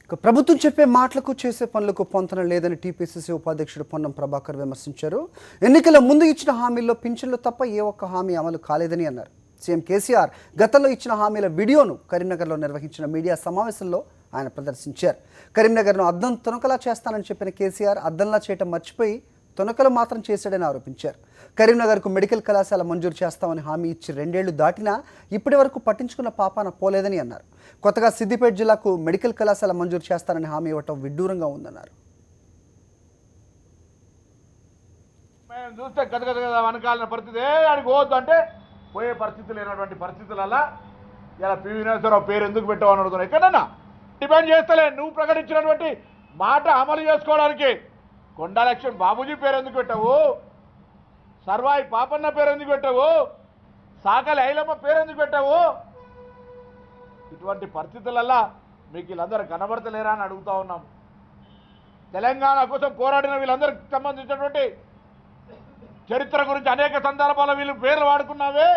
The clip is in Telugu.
ఇక ప్రభుత్వం చెప్పే మాటలకు చేసే పనులకు పొంతన లేదని టీపీసీసీ ఉపాధ్యక్షుడు పొన్నం ప్రభాకర్ విమర్శించారు. ఎన్నికల ముందు ఇచ్చిన హామీల్లో పింఛన్లు తప్ప ఏ ఒక్క హామీ అమలు కాలేదని అన్నారు. సీఎం కేసీఆర్ గతంలో ఇచ్చిన హామీల వీడియోను కరీంనగర్లో నిర్వహించిన మీడియా సమావేశంలో ఆయన ప్రదర్శించారు. కరీంనగర్ను అద్దం తునకలా చేస్తానని చెప్పిన కేసీఆర్ అద్దంలా చేయటం మర్చిపోయి తునకలు మాత్రం చేశాడని ఆరోపించారు. కరీంనగర్కు మెడికల్ కళాశాల మంజూరు చేస్తామని హామీ ఇచ్చి 2 ఏళ్లు దాటినా ఇప్పటి వరకు పట్టించుకున్న పాపాన పోలేదని అన్నారు. కొత్తగా సిద్దిపేట జిల్లాకు మెడికల్ కళాశాల మంజూరు చేస్తానని హామీ ఇవ్వటం విడ్డూరంగా ఉందన్నారు. మేము చూస్తే గదగద వెనకాలిన పరిస్థితి ఆడికి పోవద్దు అంటే పోయే పరిస్థితి లేనటువంటి పరిస్థితులలో ఇలా పివి నరసింహారావు పేరు ఎందుకు పెట్టామని అడుగుతున్నాను. ఎక్కడన్నా డిమాండ్ చేస్తలే, నువ్వు ప్రకటించినటువంటి మాట అమలు చేసుకోవడానికి కొండా లక్ష్మణ్ బాబుజీ పేరు ఎందుకు పెట్టావు, సర్వాయి పాపన్న పేరు ఎందుకు పెట్టావు, సాకలి ఐలమ్మ పేరు ఎందుకు పెట్టావు? ఇటువంటి పరిస్థితులల్లా మీకు వీళ్ళందరూ కనబడతలేరా అని అడుగుతా ఉన్నాం. తెలంగాణ కోసం పోరాడిన వీళ్ళందరికి సంబంధించినటువంటి చరిత్ర గురించి అనేక సందర్భాల్లో వీళ్ళు పేర్లు వాడుకున్నావే.